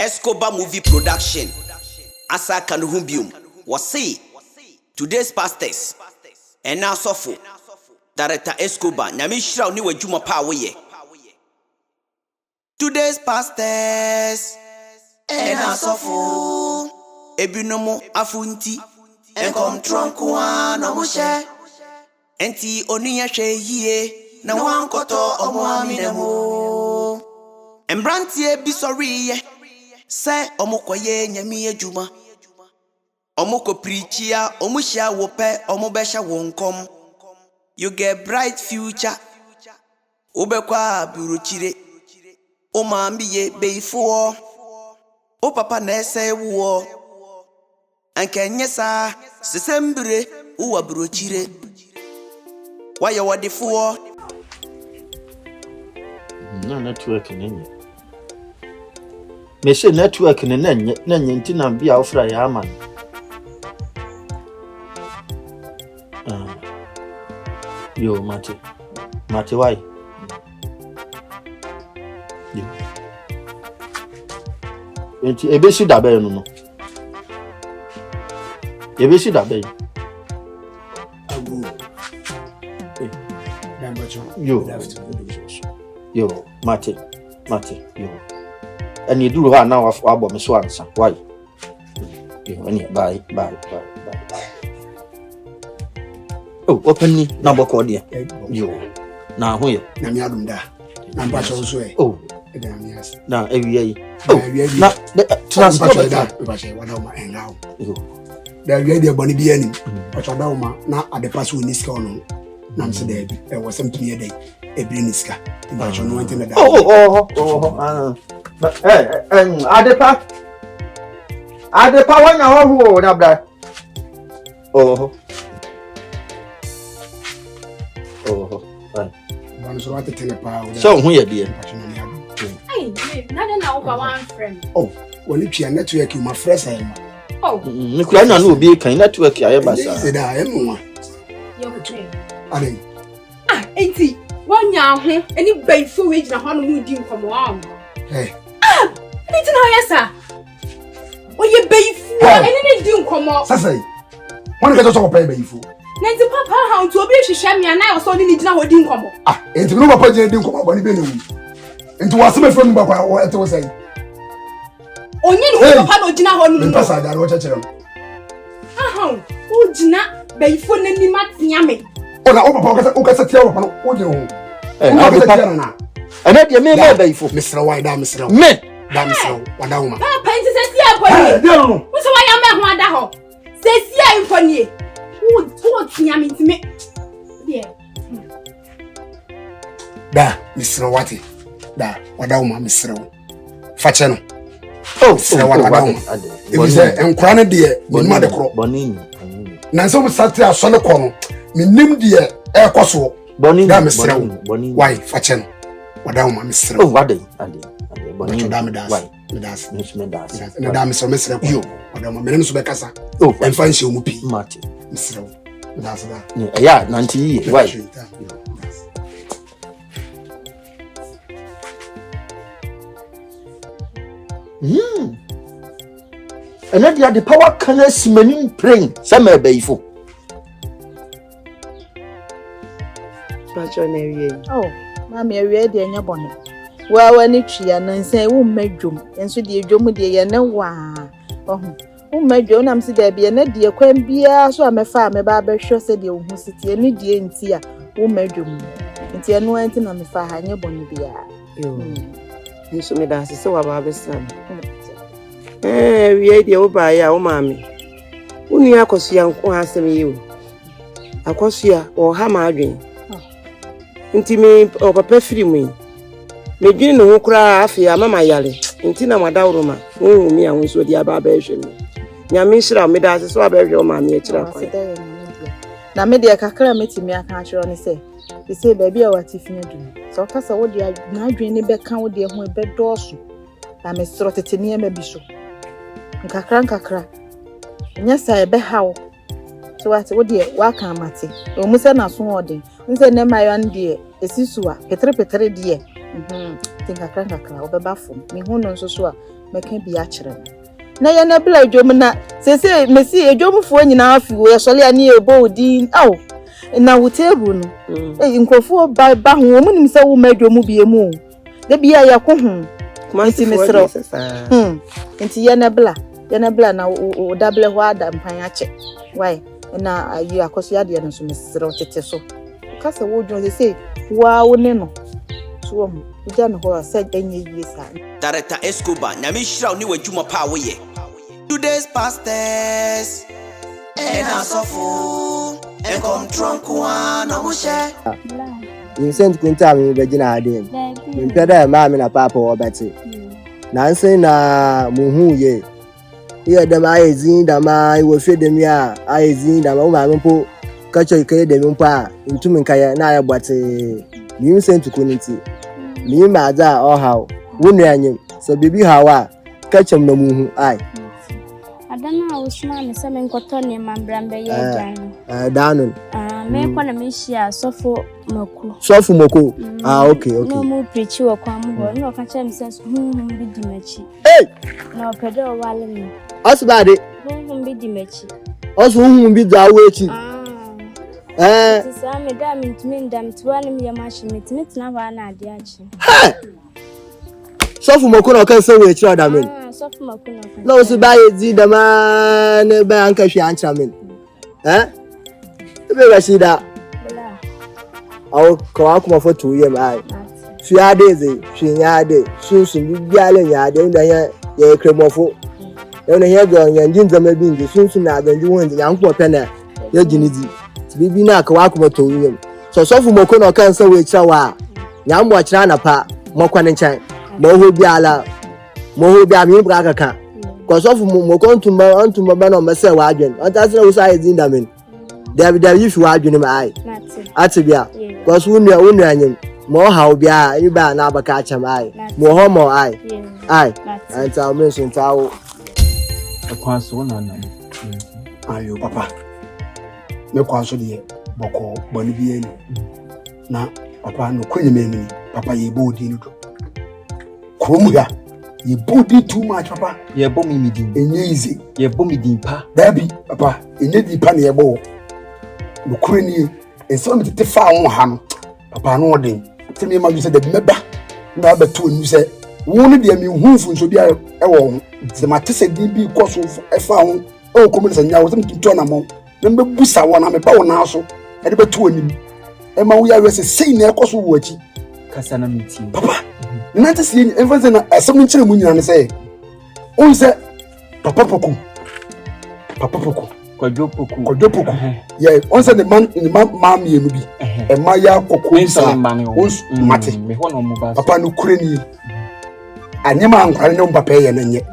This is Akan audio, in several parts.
Escobar movie production. Asa Kanuhumbium was say today's pastors and now suffer. Director Escobar, Namishra Niwa Juma Pawaye. Today's pastors and now suffer. Ebinomo Afunti and come Tronkwa no Moshe. Enti Oniya Sheye na wan koto omoaminemo. Embrantie bi sorry say omokoye nyame adwuma. Omoko preachia omuhia wope omobesha wonkom. You get bright future. Obekwa burochire. O mambiye beifo. O papa na say wo. Anke nyesa sesembre uwa burochire. Why you what the for? No network in any. Me say network in any ntina be ofra ya man. Yo Mate why? Yo. Enti ebesi da be no. Ebesi da be. Yo, Mate, yo. And you do her now of Abba Miss Wansa. Why? Yo, bye. Oh, open me, number cordia. Yo, now where? Namiadunda. Nambacho also. Oh, yes. Now, every year. Oh, not transport that. Wadoma and now. The idea Bonnie Bianim, but Wadoma, now at the pass with this corner. Namse Debbie, there was something here day, a briniska. But you know anything that. But Adepa one hour who would have that. One so at the telepower. So, who dear? Hey, not over one friend. Oh, when you see a network, you my friends. Oh, Nicolana will be kind network. I said I am one. You're train. Hey. 1 year, any bay for which the honeymoon didn't come on. Hey. It's no yes, sir. Oh, you bay for any didn't come on. Say, one get us all pay for. Nancy Papa, how to be shame me and I was only didn't know what didn't come on. And to know what didn't come on, and to ask me from what I was saying. Only no Papa dinner on the passage. I watch it. Oh, Gina, bay for any mat yammy. Oh, na Papa, who can set you up on audio. And that you may be for Mr. White, Mr. Me, Damsel, Wadama. Paints says, yeah, what's why I'm at Wadaho? Says, yeah, for ye. What's yammy to me? Yeah. Da, Mr. Watty. Da, Wadama, Mr. Fachano. Oh, Wadama. It was a crowned dear, when Mother Crop. Bonnie. Nanso sat there, son of Corno. Me nim dear, air cosso. Bonnie, Mr. Bonnie. Why, Fachano? Wadama, Mr. Oh, what day? Bonnie, Damidas. Why? That's Medas. And Madame Mr. You, Madame Menusbecasa. Oh, and find you, Mupi, Marty. Mr. That's that. Yeah, 90 years. Why? And then the power can smell praying. Some are bayful. Oh, Mammy, I read in your bonnet. Well, when it's here, and say, who made you, and so dear Jomo dear, no one. Oh, who made you? I'm said there be a dear quaint beer, so I'm a farm, a barber sure said you who sit here, any dear in tea, who made you. And tea, no anything on the fire, and your bonnet beer. You so me that's so about the son. We are the over ya, mammy. When you are young, who has you? A cosia or hammering. Intimate or papa free me. Maybe no cry after Mamma Yali, Intina Madauruma, who me and was with the abbation. Yamisra made us so about your mammy. Now, maybe a cacra met me, I can't surely say. They say, baby, or what if you do. So, Cassa, what you are now dreaming back, count dear who bed doors. I'm a sort of near maybe so. Cacra. Yes, I bet how. So, what dear, welcome, Matty. Almost an aswording. Nse ne mayon die esisua petre dear. Think a crank a cloud, a baffle. Me who knows so. meka bi akyere na ye na bla dwom na sese mesi edwomfo nyina afi wo yesole ani ebo din aw na wo table no nkofo ba ho mu nim se wo madwom bi emu de bia ya ko ho nti mesro nti ye na bla na wo double ho ada mpan ache why na ayi akoso ya de no so mesro tete so kasa wo dwom se wa wo ne no so mo ja no ho asa enye yie sa Director Escobar nyame shira ni wadwuma pa wo ye today's pastors and asofo and come trunk one no share Vincent Quinta mi begina ade mi peda ma mi na papa wo beti nanse na muhu ye ye dem ayezin da ma wo fede mi a ayezin da ma ma mpo kacho ikaye de mi mpo a ntumi nkaye na ayebwate Vincent Quinti mi ma za o hawo wonu anyim so bibi hawa kachem na muhu ai adana usma me se men koto ne mambrambe ye jan danon me kwa na me hia sofo maku okay no mu preach wo kwa mo no ka chem sense bi di machi no pedo wale ni osbade bi di machi bi da wechi sa me da mi ndam tuwa ni ya machi mitimi na ba na ade achi Sofu makuno kan se we chira da men sofu makuno kan no so ba yezi da ma ne ba an ka hwi an chira men be ba shi da aw ko akuma foto ye mai fi ade ze hwi nya de sunsun bi ale nya de nda ye kremofo ye no ye go nya njin zama bi ndi sunsun na ganji won nya nko pena ye ginidi bibi na ka akuma to ye so sofu makuno kan se we chira wa nya mo chira na pa mo kwa nchan moho bia mi bra kaka cause of mo kontumba ba no mese wa adwen antasina wo sai zinda men David if you adwen ma ai atibia cause wonu anyim mo hawo bia yi ba na abaka acham ai mo ho mo ai anta men so ntawo akwanso na ayo papa me kwanso de boko boni bi eni na papa no kwenyemeni papa ye bodi no Kumuya, you body too much, papa. Ye bomb me din. Easy. Ye bomb me din pa. Baby, papa. Di pan ye bo. No crane. And some to far on ham. Papa no day. Tell me, you said the member. No, but two you say. Won't be a me who so be a won. The matisse DB cost of a found. Oh, come and now to turn among. Remember Busa one am a power now so. And the two him. Emma, we are saying their cost of watching. Kasana meeting. Papa. Not to see everything as something to me and say, oh, say, Papa Poku, Quadrupoku, yeah, also the man in the mammy will be a Maya Coco, Mati, Papa no Crane, and Yaman, I know Papa and yet.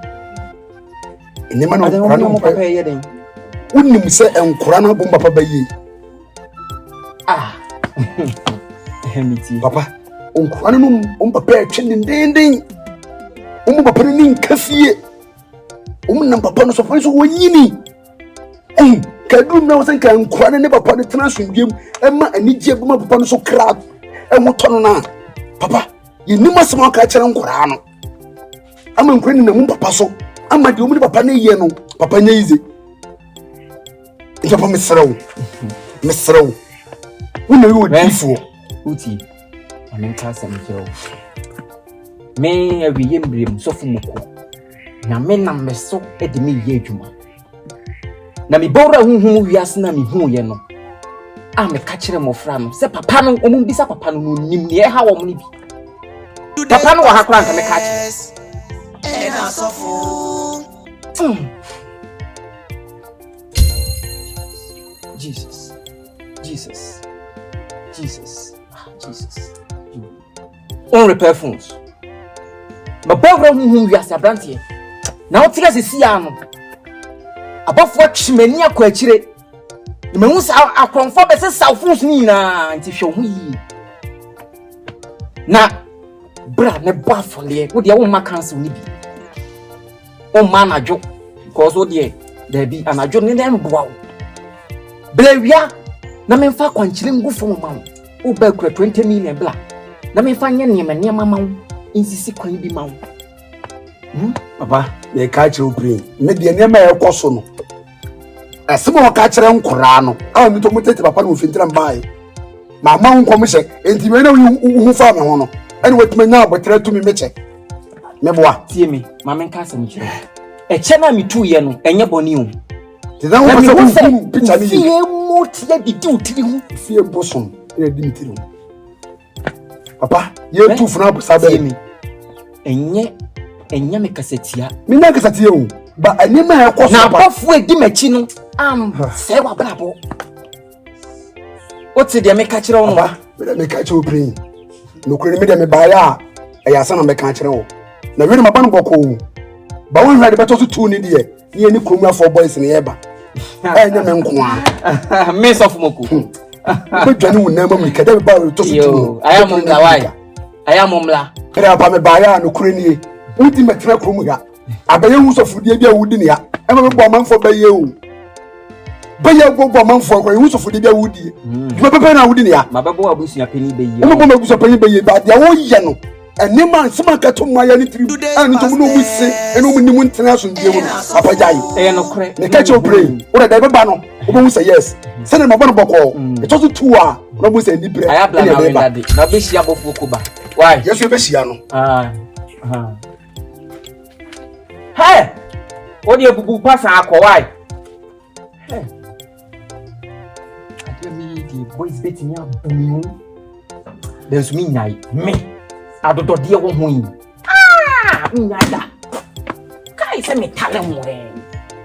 And Yaman, I don't know Papa yet. Wouldn't you say, and Kurana Bomba Bay? Papa. On papa chin ding papa nin kasie nam papa no so fa so wanyini kadum na wasan kan kwana ne papa ne tena sundiem ema anije buma papa no so kra mo tono na papa yenim asema ka kire nkora no ama nkwani na mu papa so ama de omu papa ne ye no papa nya ize papa mesrew wona yo difo uti Amenka semkiro. Me awi yembrem sofu moko. Na me na meso e de me ye adwuma. Na me bora hunhum wiase na me hu ye no. A me ka kire mofra no. Se papa no omu bisa papa no nim ne ha wo mo ni bi. Papa no wa ha kran ka me ka kire. E na sofu. Jesus. On repair phones. My background who we are Sabranti. Now, Tia Siano. Above what she may near Quachire. The Mamus are conformed as a South Nina, and if you now, Brad, ne baffle, what the old Macans will be. Oh, man, I joke, because what ye, there be an adjourn in them. Wow. Blavia, Namen Fa Quanchilling go for mount. Oh, back 20 million black. Na me fanya niema niema mawu insisi kwan bi mawu Papa, ye catch you brain. Maybe a name of Cosono. A small catcher on Corano. I am to mutate Papa with Fintran by. My mount commission, and you know who found me one. And what me now, but try to me meche. Meboa, see me, Mamma Castle. A channel me 2 years, and your bonium. Did I want to say, picture me? Fear bosom, Dimitri. Papa, you're too for now, me. And yet, and Yamikasetia. Minakasatia, but I never have cost now. Halfway, Dimachino, Sewa Bravo. What's the Yamaka on? Let me catch you brain. No cremated me by a son of my country. Now, really, my bamboo. But when I had better to 2 near any Kuma for boys in the Eba. I am Miss of Moku. But Johnny will never make a devil to you. I am Mumla. I am Mumla. I am a buyer no crony. Ultimate Tracumuga. I buy use of Fudia Woodia. I am a woman for by you. Buy a woman for use of Fudia Woody. You have a penny Woodia. My babu was a penny by you. Mama was a penny by you, but the old yellow. And no man, some cat to my any tree, and to know we say, and no one international deal. Apajai, and no crack. The catch your brain. What a devil banner. Who say yes? Send him a one ball. It's also 2 hours. No one say any bread. I have done that. Now, this Yabo Fukuba. Why? Yes, you're Bessiano. Hey, what do you pass our why? Hey, I tell me the boys betting me up. There's me night. Me. I don't dear one. Nada. Kai send me talent way.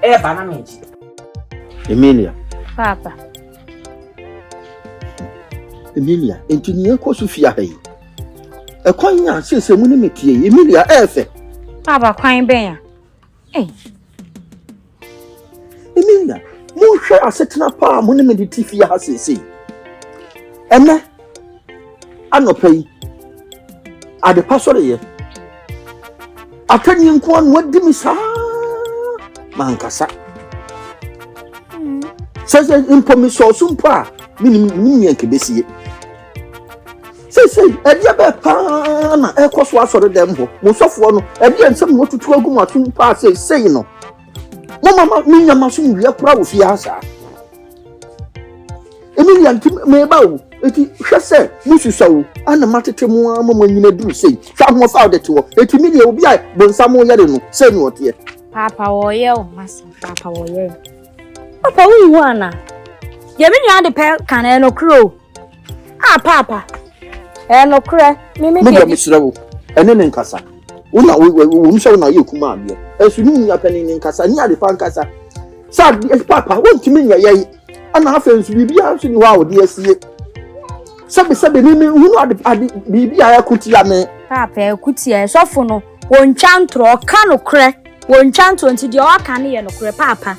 Banana. Emilia. Papa. Emilia, engineer Kosufia. A coin, says a munimity. Emilia, Efe. Papa, crying bear. Hey. Emilia, more share setting up our munimity Tifia has a say. Emma, I no pay. At the password here. I tell you, what did me say? Mancasa says in promise or some pa, meaning can be see. Say, a dear pana, a cost was for the demo, most of one, and then some more to 12 months to pass, say, no. Mamma, me, I must be a proud of Yasa. Emilian may bow. It is said, Mrs. So, and a matter to more when you do say, some more out the tour. It will be I, but some more yellow, say what here. Papa or yell, Master Papa or yell. Papa, we wanna. You mean you had the pair can no crow? Ah, Papa. And no cray, maybe Miss Row, and then in Casa. Una, we shall know you command me. As you knew your penny in Casa, near the Pancasa. Sad, yes, Papa, won't you mean ye? And our friends will be answering wow, dear, see it. Sabe, who are the baby I could yame. Papa, could see a sophono, one chant or cano crack, one chant until the orcani and a papa.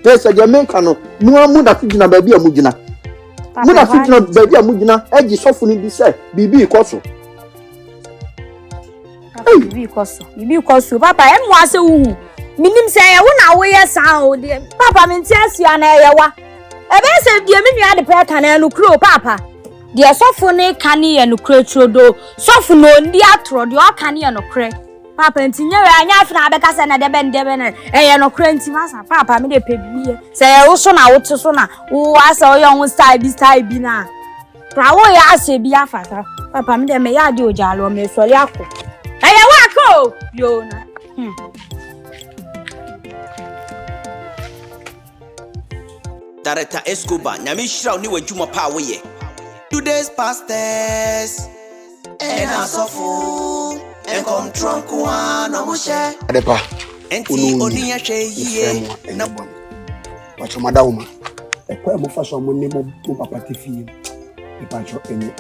Yes, a Jamaican, no one that figure baby a mugina. Muna figure baby a mugina, edgy softening be said, BB Cosso. BB Cosso, Papa, and was a woo. Minim say, I won't away sound, Papa, means yes, you are. I said, dear, me had the pair can and crow, Papa. Dear sophone canny and crutro do, sophono, the atro, the canny and cray. Papa and Tinia, and Yafna, and the bend and no cranty massa. Papa made a baby. Say, also now, to sona, who I saw young style this time be now. Prawo ya say be a father. Papa made a mayado jalo, me so yako. I wako, Yona. Director Escobar, Namishra ni wajuma power ye. Today's pastors and asofo and come trunk one no mushe. Adepa. Enti oniya sheye na bom. Wacho madauma. Ekwa mo fa so mo ne mo papa tifie. Ipacho eni.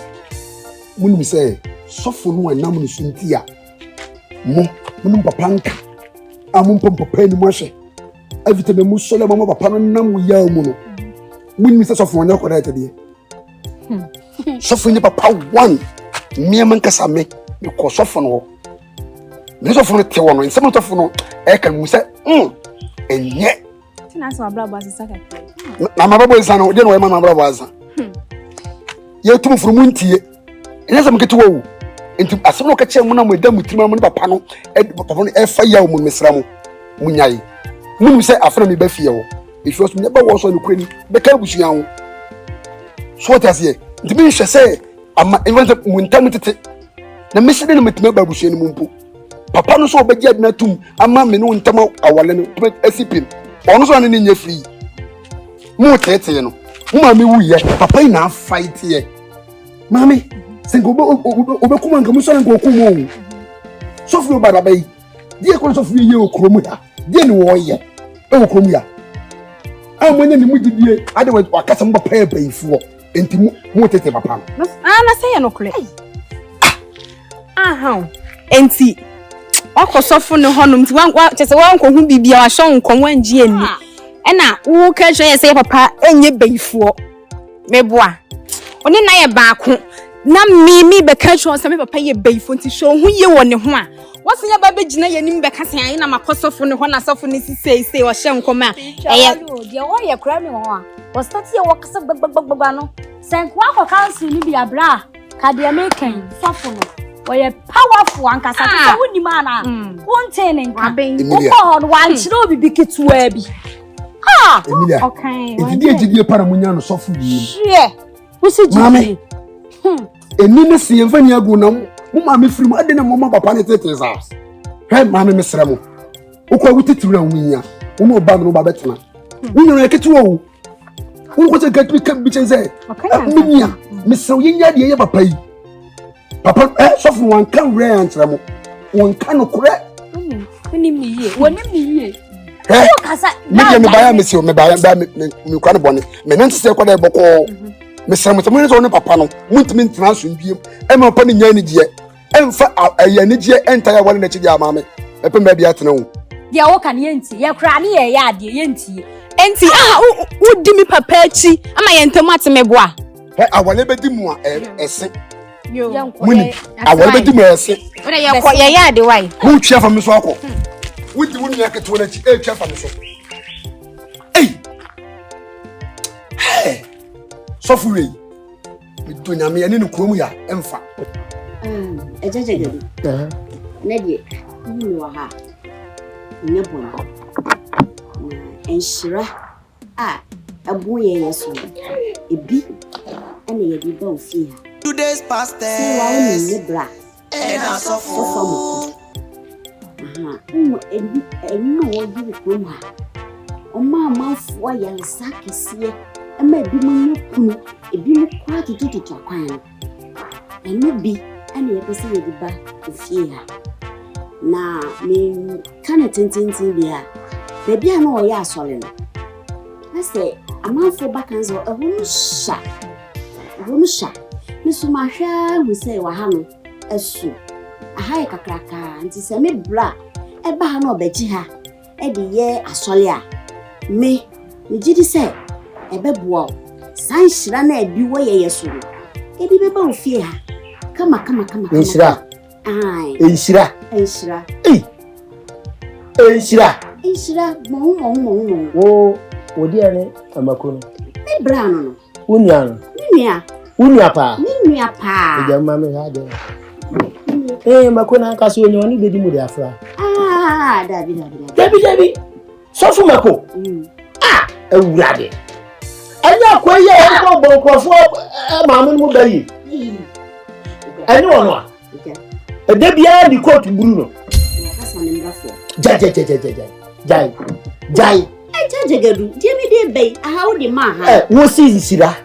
Munu mi say sofo no anam no sunti a. Mo papa nka. Amu papa ni mo hwe. Everytime mo sole mo papa no nam ya mu no. Munu mi say sofo no correct dey. Sofo ni papa one. Me man kasa me ko sofo no. Me sofo no te wono, nsem sofo no e kan mu say enye. Tina so abrabo asesa ka. Na mababo isa no, de no e ma mababo asa. Ye tumu furu mu ntie. Enya sam ketu wo. enti asem no ka che mu na mo da mutima mu papa no papa no e fa ya mu mesra mu munyai mu se afra me ba fie wo if you me ba wo so no kwani be ka busuya ho so ta se enti me hwe se ama even mu ntam tete na me se de no metime ba busuya ni mu mpo papa no so obegi adina tum ama me no ntam awale no asipin ono so ne nya free mu tete no mu ma me wuye papa ina fight ye mami sengo obe kuma nka muso nka okumo sofu ba da bai die ko sofu ye okromu ya die ni wo ye e okromu ya amonye ni mudidie ade wa kasa mba pa bai fuo enti mu tete papa no na say no kure aha enti okosofu ne honum ti wan chese wan ko hu bibia wa hwo nkom wan ji ani ena wo ka hwe ye say papa enye bai fuo meboa oni na ye baako na mimi be ka hwo se me papa ye bai fuo nti hwo hu ye woni ho a wose nya ba begina ye nim be ka se an na makosofo ne ho na sofo ne sisei wo hye nkom a eye de wo ye kura mi ho a wo start ye wo kasa gbagbagba no senko akọ counsel ni bi abra ka de american sofo no wo ye powerful ankasa se woni ma na contain nka wo ko wan chiro obibi ketua bi Emilia okay ejidie para munya no sofo bi hye wo se jidi eni ne se yemfani agu na mu ma me firi mu ade na mo papa ne tete za he ma me mesra mu ukwa wutitira wunya wo no ba no ba betena wunya no eketu wo wo ko se gatbi kan bi chenze minya mesra yinya de ye papa yi papa sofo wan kan re antra mu won kan no kure woni mi ye he kasa me baya mesio me baya me kwa ne bone me nan se kwa da boko mesra mu so ne papa no muntimi ntena so mbiem e ma papa ni nya ni je emfa ayani je entire wale na chidi amame epe ma bia tena wo dia wo kan yenti ye kra ne ye ya de yenti enti wudi mi papa achi ama ye ntem atemeboa he awale bedi mu a ese yo muni awale bedi mu ese wona ye ya de wai mu twa fa me so akọ wudi wuni aketo na chi twa fa me so sofu we mi to nyame ye ne kurom ya emfa ejejegelu nedi ni wa ha nyebona enshira abuye yeso ebi ene ye bi ba ofi ha today's pastors wa ni bra ena sofo enu wo di kurom ha oma manfo ya nsa kese ema ebi mu nyekunu ebi mu kwa tututu kwan ene bi ene ye pese ye di ba ofi ha na me kana tintintin bia bebi ana o ya asole no ase amanfo bakanzo ehunu sha misuma hwa hu se wa ha no esu aha ye kakraka nti se me bra e ba ha no obeji ha e de ye asole a me gidi se e beboa san hira na ebi wo ye yeso ebi beba ofie ha kama Enshira. Ai. Enshira. Mo. Wo odi ane amakono. Me brano no. Unya no. Unya pa. Unya pa. Eja mama ha de. Makona aka so onyo ni bedi mu de afra. Dabi. Sofu mako. Ewurade. Anya kwa ye ko bonkrofo mamu mu bayi. Ani wono a. Ede bia di court buru no. Asa ne mbrafo. Jai. Ejejegadu. Die mi de bei. Aha wo de ma ha. Wo si sira.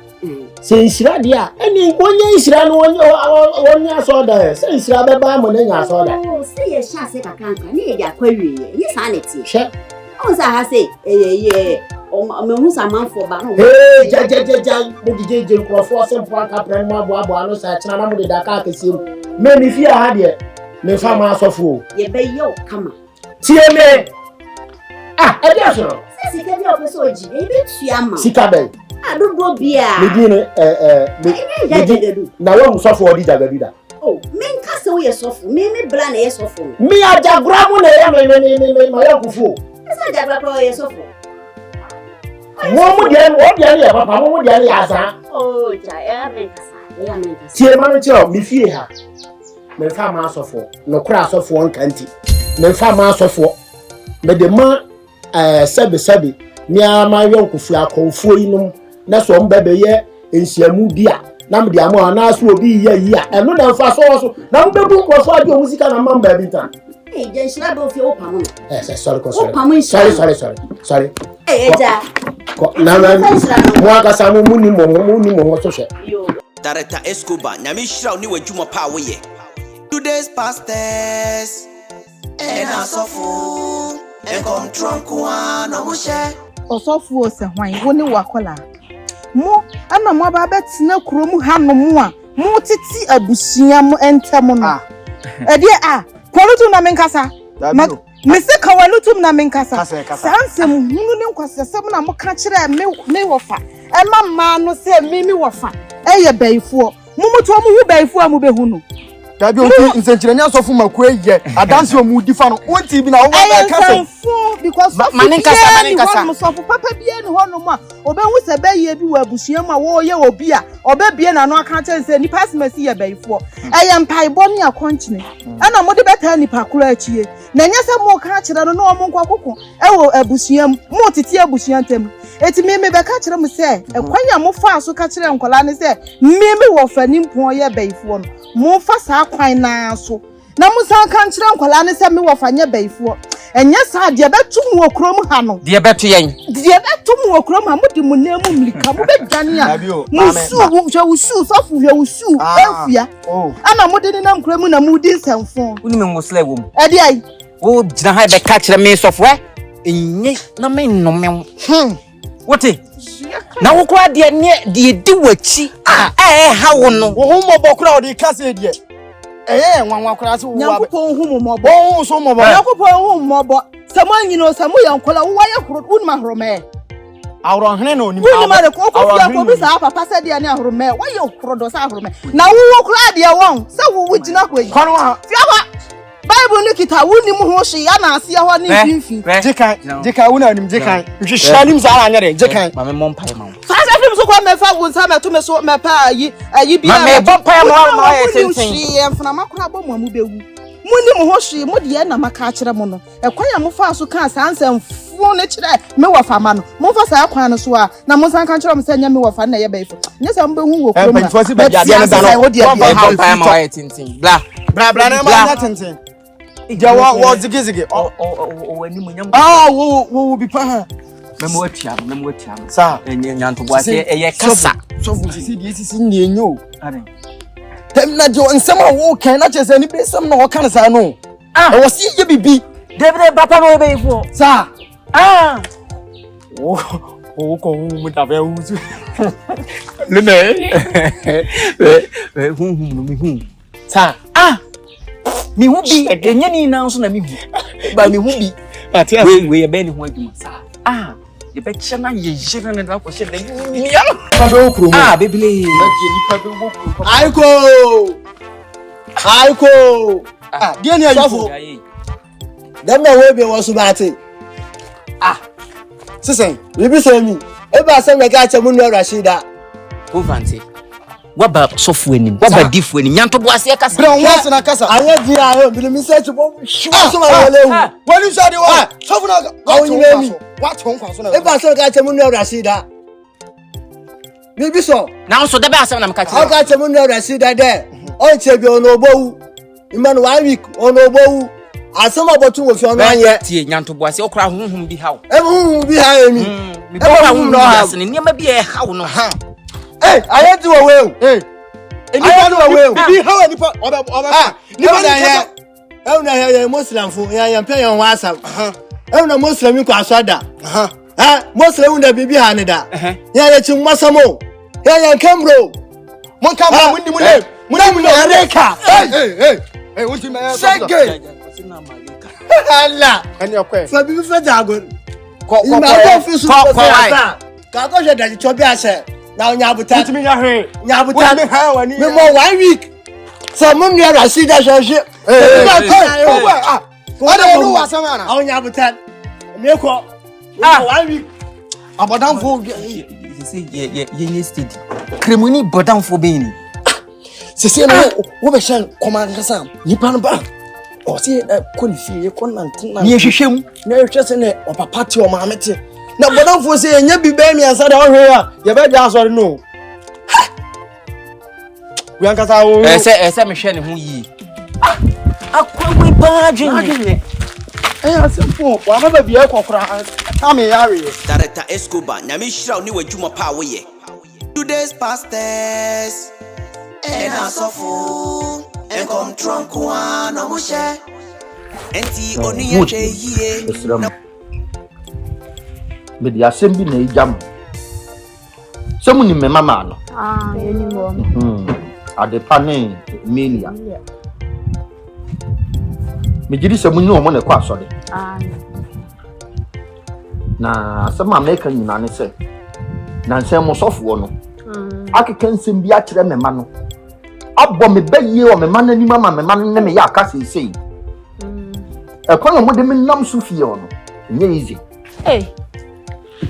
Se nsira dia. Eni onye nsira no onye asoda. Se nsira be ba mo na nya asoda. Oh, se ye sha se kakanka. Ni ye dia kwawie. Ni sa ne ti. She. On sa ha se me hu sa manfo ba no. Jai. Mo di je krofo se po aka pran mo abo ano sa china na mo de daka akese mu. Me mi fi ha de. Me fa ma asofo. Ye be yo kama. Tie me. Ede asoro. Se sika bi opeso oji. E be tua ma. Sika be. Adodo bia. Me di na wo musofo odi jagadu da. Oh, me nka se wo ye sofo. Me bra na ye sofo. Me ajagura mu na ye me ma ya kufu. Esa jagura pro ye sofo. Mo dia ya papa mo dia ya asa. Oh, ja ya me kasa. Tie ma no chiro mi fie ha. me fa ma asofo no kra asofo nkanti me fa ma asofo me de ma sebe ni ama yonkofu akọfu yinom na so mbebe ye ensiamu bia na me de ama na so obi ye yi a eno na fa so na me bebu nkofo ade o musika na mamba bi tan Jenshira be ofi opa mo. Sorry. Eja. Na mo aka samu muni mo so she. Director Escobar, Nyamishra ni wajuma pa woye. Today's pastors. Ena sofu. Enkom tronku ana mushe. Osofu ose hwan wo ne wakola. Mo ana mo ba betina kurom hanom a mo titi abusua mo entem no. Ede Kwalutum na menkasa. Mese kawalutum na menkasa. Sansem hunu ne nkwasesem na mo ka kire me wofa. Ema ma no se me wofa. Eye bayifuo. Mumuto mo hu bayifuo amu behunu. Dabi onti nsenchirenya asofu makwe ye. Adanse omudi fa no. Onti bi na wo ba kase. Because manenkasa. Mo sofu papa bia ne hono mo a obehu se baye bi wa abusua ma wo ye obi a obebie na no aka chense ni pasmasi ye bayifuo. Eye mpaibo ne akonchine. Ana mo de beta nipa kura achie. Na nyese mo ka kire no na o mo nkokoko. Ewo abusua mo titi abusua ntem. Eti me be ka kire mo se ekwanya mo fa so ka kire nkola ne se me wo fa ni mpon ye bayifuo no. Mo fa sa kwan na so. Na mo san ka kire nkola ne se me wo fa nye bayifuo. Enya sa de betu mu okrom ha no. De betu yen. De betu mu okrom ha mo di mo na mu mlika mo be dwane a. Mo su sofu hwe usu afia. Ana mo de na nkram na mo di nsamfo. Uni me ngosle wom. E de ai. Wo gina ha be ka kire me sofu enye na me no me. Wote? Na wo kwa de ne de di wachi ha wo no. Wo ho mo bokura o de kase de. Nwanwa kwara se wo Yakupon hu mo bo. Wo so mo bo. Yakupon hu mo bo. Samo nyino samo yankola wo waye horo unma horome. Awro hene no ni ma. Wo ni ma de ko ko bi sa papa se de ne horome. Waye horo do sa horome. Na wo kura de won. Se wo gina ko yi. Kono ha. Fiaba. Bible ni kita wo ni mu ho hye ya na ase ho ni finfi. Jekan wo na nim jekan. Hwehwa nim sa anya de jekan. Ma me mo mpa ma. Sasa film so kwa me fa wo nsa me to me so me pa ayi bia. Ma me bompa ma ye tenten. Hye mfuna makura bo mu bewu. Muni mu ho hye mo de na maka kire mo no. Ekwanya mo fa so kan sansa mfu ne kire me wo fa ma no. Mo fa sa akwan no so a na mo san kan kire mo sanya me wo fa na ye baifo. Nye sa mbe hu wo kro ma. Mfa si be dia na da no. Bompa ma ye tenten. Bla na ma tenten. Jawa wo zigizigi wani munyam wo bi pa memo atia sa nyanto boase eye kasa so sisi die sisi nie nyo ade tem na jo nsem a wo kan na chese ni be sem na wo kan sa no e wo si ye bibi debre papa no be ifo sa wo ko mu ta be wuzu le ne hu mi hu sa mi hu bi enye ni na so na mi hu ba mi hu bi we be ni hu adwuma sa ye be chena ye jira na da ko she da ni ya ba be okuro mu bebele ni pa be okuro aiko die ni ayifo dem na we be wo so ba te sisen bibi se mi e ba se me ga che mu no Rashida ko fanti waba sofu enim waba difu enim nyanto boase kasa bra wonse na kasa anya di ayo bi mi search bo shwa so ma wele wani so de wa sofu na awonyemi wa ton kwa so na e ba so ga chemu no Rashida bibi so na so de ba asem na mka chi ga chemu no Rashida de o chebi ono obowu imanu 1 week ono obowu asem abotu wo fi ono anye tie nyanto boase okra honhom bi hawo e honhom bi ha emi mi bo ha honhom ase ne niam bi e hawo no ha I do away. I do away. Be how any part of Nipa Muslim for ya pay on WhatsApp. Na Muslim you kwa swada. Muslim na bibi hanida. Ya chi masamo. Ya Cambro. Mon Cambro mundi mule. Mundi America. Hey, what you may say? Allah. And your question. For bibi fa jago. Ko office ko ka ko je da chobi ase. Now nyabuta me ha wani me mo 1 week so mum ne Rashida shashe what do wa sama na aw nyabuta me ko 1 week abodan fo say ye steady kremuni bodan fo be ni Sisi na wo be shan command kasa nipa no ba o se ko ni fie ko nantina Ni ehwehwem na ehwe se ne o papa te o maame te na bodamfo se enya bi ba mi ansa da o hwe a ye be gya asori no we ankasa wo ese me hwe ne ho yi akwawi ba dwene asempo wa ma ba bia kokora ame yare Director Escobar nyamishra ni wajuma pa woye today's pastors and asofu and come trunk one no mushe enti oni ye hweye me dia sembi na ejam semu ni me mama no yeni mo adepa ne Emilia me gidi semu ni o mo ne kwa asode na sama America nyina ne se na nsem mo sofo no akeka nsem bi akere me ma no abo me baye o me ma na ni mama me ma ne me ya aka sei ekwan mo de me nam so fie no nye easy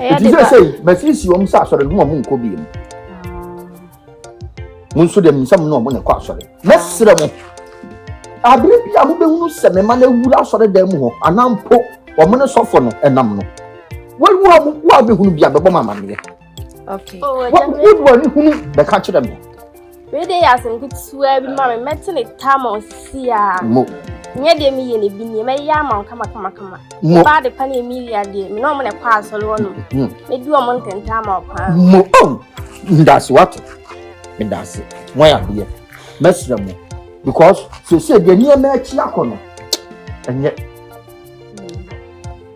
It is say, my sis, you almost sorry, no one could be. Munso dem some no one a sorry. Let's see them. I believe you are moving some man who are sorry them who are now po or monosophone and namno. Well, who be be a bomber. Okay. What good one who the catch them? Really, as in good swear, mamma, met in a time on Sia. Near the me and be near my yam, come. Bad the penny Emilia, dear, me no man a pass alone. May do a mountain time of That's what. And that's it. Why are you? Mess them because she said you're near me chiacono. And yet,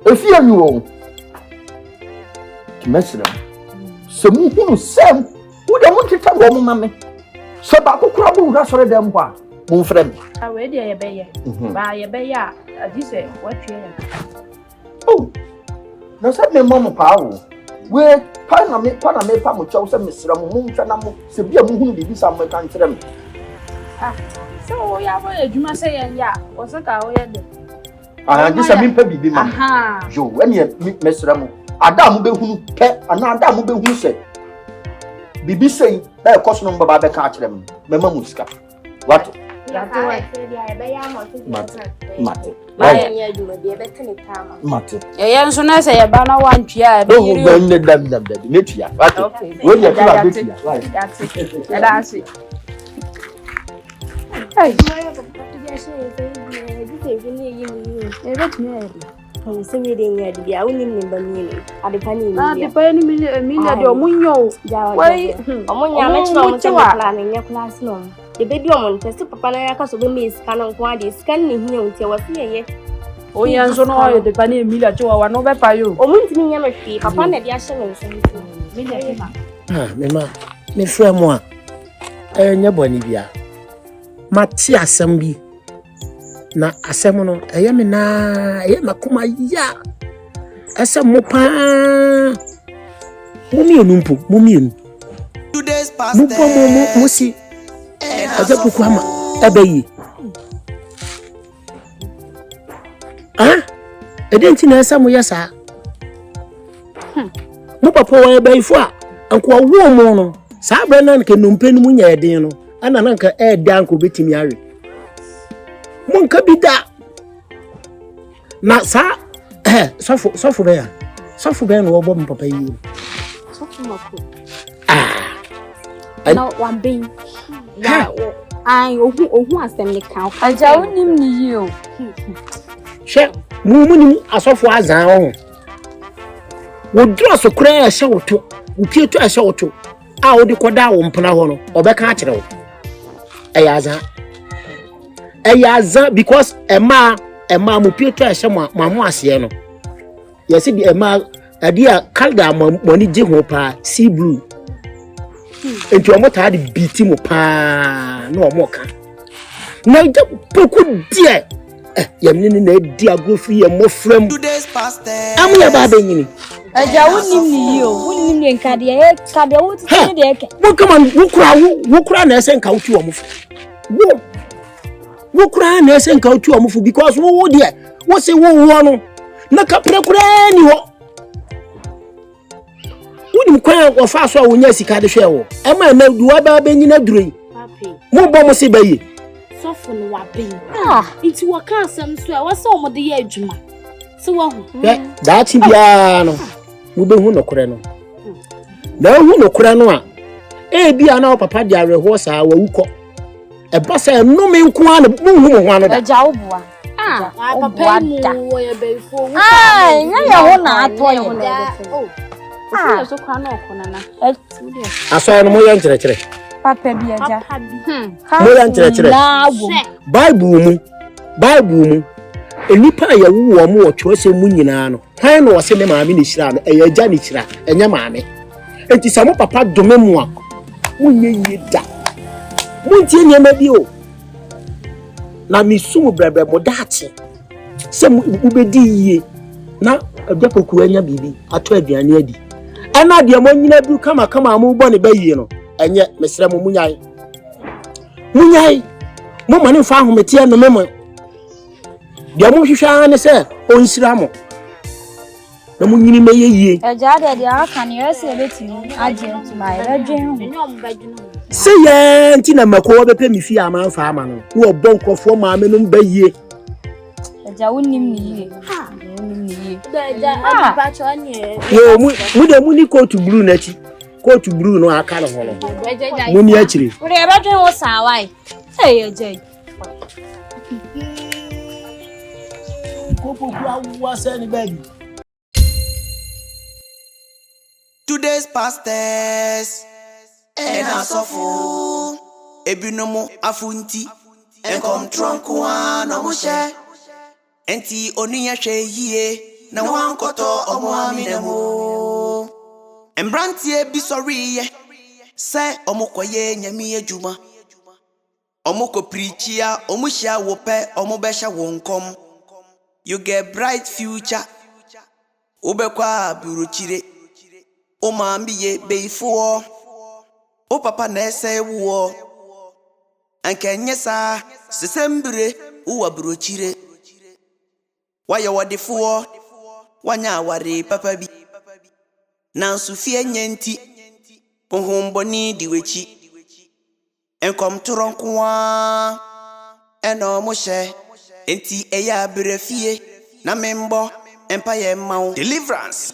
if you know, mess them. So, who Sam, who don't want to tell woman, mammy. So, Baku Crabble, that's what them want. Mon friend. I ready a bear. By a bear, this is what you Oh, no, said me, Mamma Power. Where Pana me Pamu chose Mr. Moon Chanamo, Sabia Moon, did some country. So, yeah, you must say, and yeah, was a cow. I just a mean, baby, Mamma. Joe, when you meet Mr. Ramo, Adam who pet and Adam who said, Bibi say, that cost number by the catch them, Mamma Muska. What? Mate. Yeah, so now say about no one chair. Don't burn the damn Natia. When you're that's it. Hey, the bedroom on test papa na ya kaso be miss kanon kwa de scan ni hia unti wa se ye o yan so no de pani Emilia cho wa no be pa yo o mun ti nya me fi papa na de a hye me nso me de ma me ma me frɛ mo a nya boni bia mati asɛm bi na asɛm no ɛyɛ me na ɛyɛ makoma ya asɛm mo pa mo mienu today's pastors mo si aza puku ama abayi edenti na asa mo yasa mo papa wa abayifo a anko wo mo no saa bra na nke nompe no nya eden no ana na nka dan ko betimi awe mo nka bida na saa sofo be no wo bo mo papa yi sofo mako no one being I ohu asem ne kan aja onim ni yi o she mu ni asofo azan wo wo droso kura ya hye woto wo pieto a hye woto a wo de koda wo mpena ho no obeka a kire wo eyaza because ema mu pieto a hye mamu ase no yesi bi ema ade a kalda moni je ho pa sea blue enti omo ta de biti mo pa na omo ka na je poku die yamni na di agofi ye mo frem amu ya ba benyini aja wonim ni yo wonim ni nkade ye kade wo ti ni de eke wo kama wo kura na ese nka wotu omo fu wo kura na ese nka wotu omo fu because wo die wo se wo no na kapre kura ni ho wonim kwa wo fa so a wonya sika de hwe wo ema na duwa ba benyina duroi Mo bo mo se bayi. Sofo no wa be. Nti wo ka asem so e wo se o mo de ye adwuma. Se wo hu. Da chi bia no. Mo be hu no kore no. Na hu no kore no a. Bia na papa di areho sa wa wuko. E ba se no me nko a no mo hu mo ho ano da. Eja obua. Papa mu wo ye be fo. Nya ye ho na ato ye. Oh. So kwa no okona na. Aso no mo ye nkyere. Papa bi eja. Mo ye nkyere. Bible mu. Enipa ya wu wo mo otwo se mu nyina no. Hwan no wose ne maame ne hira no eya agya ne hira enya maame. Enti sa mo papa dome mu a munye yie da. Muntie nyema bi o. Na misumu brebe mo daate. Se ubedi yie na agwapoku anya bibi ato aduane adi. Ana de mo nyina du kama mo bo ne bayie no. Enye mesre mo munyai. Mo mane fa ahomete no memo. Dia mo hwehwa ne se onsira mo. Na mo nyini meye yie. Eja de aka ne yesi ebetimi agye ntuma eredwen ho. Se ye nti na mako be pe mi fi amanfa ama no. Wo bo nkofo maame no bayie. Eja wonim ni yie. Wonim ni yie. Eja adipa cho ne. Yo mu de mu ni coat blue na chi. Coat blue no aka no ho no. Mu ni akire. Wo de eredwen wo sawai. Eja. Today's pastors and asofo ebinomo afunti enkom tronkwa no mushe enti oni ahwe yie na wankoto omo aminemo embrantie bi sorry ye se omokoye nyame adwuma omoko preachia omuhia wo pe omobehya wonkom. You get bright future. Ubekwa buruchire. O mambiye beifo. O papa nese wo. Anke nyesa sesembre uwa buruchire. Waya wadefo. Wanya ware papa bi. Nansu fie nyenti. Konhomboni diwechi. Enkom turonkwa. Eno moshe. Enti eya brefie na membo empire mau deliverance